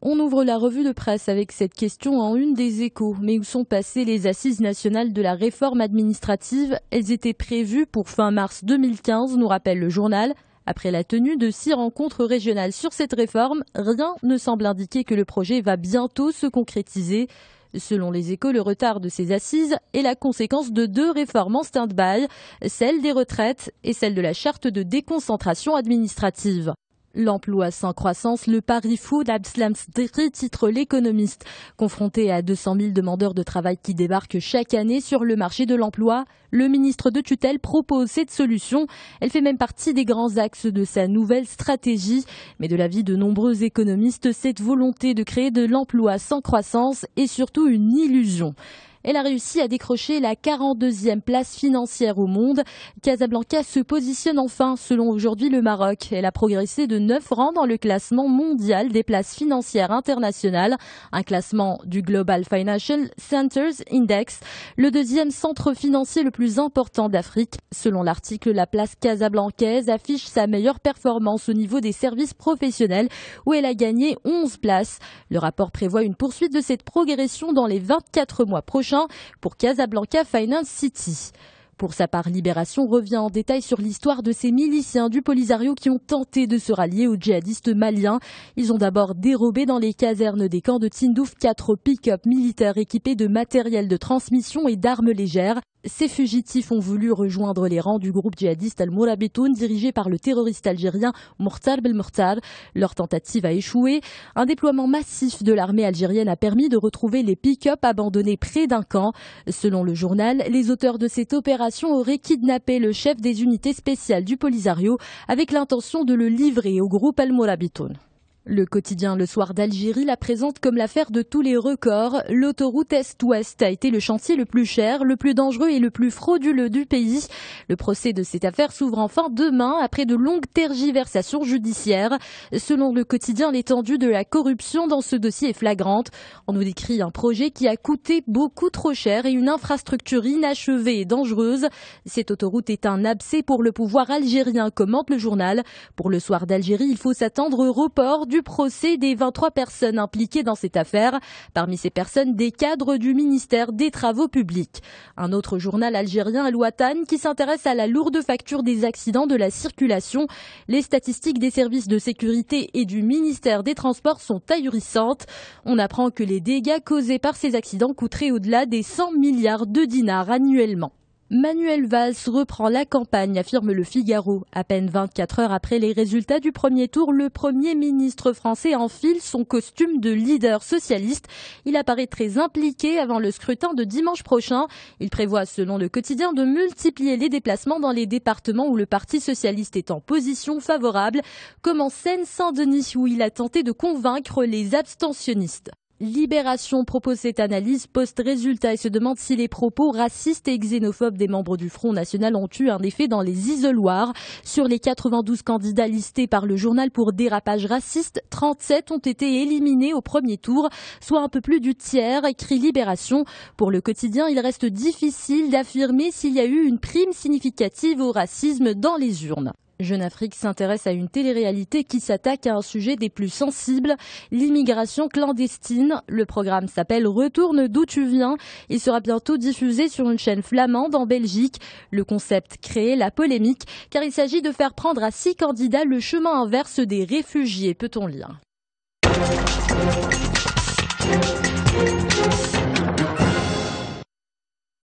On ouvre la revue de presse avec cette question en une des Échos. Mais où sont passées les assises nationales de la réforme administrative? Elles étaient prévues pour fin mars 2015, nous rappelle le journal. Après la tenue de 6 rencontres régionales sur cette réforme, rien ne semble indiquer que le projet va bientôt se concrétiser. Selon les Échos, le retard de ces assises est la conséquence de 2 réformes en stand-by, celle des retraites et celle de la charte de déconcentration administrative. L'emploi sans croissance, le pari fou d'Abdeslam Sdhiri, titre l'Économiste. Confronté à 200 000 demandeurs de travail qui débarquent chaque année sur le marché de l'emploi, le ministre de tutelle propose cette solution. Elle fait même partie des grands axes de sa nouvelle stratégie. Mais de l'avis de nombreux économistes, cette volonté de créer de l'emploi sans croissance est surtout une illusion. Elle a réussi à décrocher la 42e place financière au monde. Casablanca se positionne enfin, selon aujourd'hui le Maroc. Elle a progressé de 9 rangs dans le classement mondial des places financières internationales, un classement du Global Financial Centers Index, le 2e centre financier le plus important d'Afrique. Selon l'article, la place casablancaise affiche sa meilleure performance au niveau des services professionnels, où elle a gagné 11 places. Le rapport prévoit une poursuite de cette progression dans les 24 mois prochains pour Casablanca Finance City. Pour sa part, Libération revient en détail sur l'histoire de ces miliciens du Polisario qui ont tenté de se rallier aux djihadistes maliens. Ils ont d'abord dérobé dans les casernes des camps de Tindouf 4 pick-up militaires équipés de matériel de transmission et d'armes légères. Ces fugitifs ont voulu rejoindre les rangs du groupe djihadiste Al-Mourabitoun dirigé par le terroriste algérien Mourtar Belmourtar. Leur tentative a échoué. Un déploiement massif de l'armée algérienne a permis de retrouver les pick-up abandonnés près d'un camp. Selon le journal, les auteurs de cette opération auraient kidnappé le chef des unités spéciales du Polisario avec l'intention de le livrer au groupe Al-Mourabitoun. Le quotidien Le Soir d'Algérie la présente comme l'affaire de tous les records. L'autoroute Est-Ouest a été le chantier le plus cher, le plus dangereux et le plus frauduleux du pays. Le procès de cette affaire s'ouvre enfin demain après de longues tergiversations judiciaires. Selon le quotidien, l'étendue de la corruption dans ce dossier est flagrante. On nous décrit un projet qui a coûté beaucoup trop cher et une infrastructure inachevée et dangereuse. Cette autoroute est un abcès pour le pouvoir algérien, commente le journal. Pour Le Soir d'Algérie, il faut s'attendre au report du procès des 23 personnes impliquées dans cette affaire. Parmi ces personnes, des cadres du ministère des Travaux publics. Un autre journal algérien, Al-Watan, qui s'intéresse à la lourde facture des accidents de la circulation. Les statistiques des services de sécurité et du ministère des Transports sont ahurissantes. On apprend que les dégâts causés par ces accidents coûteraient au-delà des 100 milliards de dinars annuellement. Manuel Valls reprend la campagne, affirme Le Figaro. À peine 24 heures après les résultats du premier tour, le Premier ministre français enfile son costume de leader socialiste. Il apparaît très impliqué avant le scrutin de dimanche prochain. Il prévoit, selon le quotidien, de multiplier les déplacements dans les départements où le Parti socialiste est en position favorable, comme en Seine-Saint-Denis où il a tenté de convaincre les abstentionnistes. Libération propose cette analyse post-résultat et se demande si les propos racistes et xénophobes des membres du Front National ont eu un effet dans les isoloirs. Sur les 92 candidats listés par le journal pour dérapage raciste, 37 ont été éliminés au premier tour, soit un peu plus du tiers, écrit Libération. Pour le quotidien, il reste difficile d'affirmer s'il y a eu une prime significative au racisme dans les urnes. Jeune Afrique s'intéresse à une télé-réalité qui s'attaque à un sujet des plus sensibles, l'immigration clandestine. Le programme s'appelle Retourne d'où tu viens. Il sera bientôt diffusé sur une chaîne flamande en Belgique. Le concept crée la polémique car il s'agit de faire prendre à 6 candidats le chemin inverse des réfugiés, peut-on lire.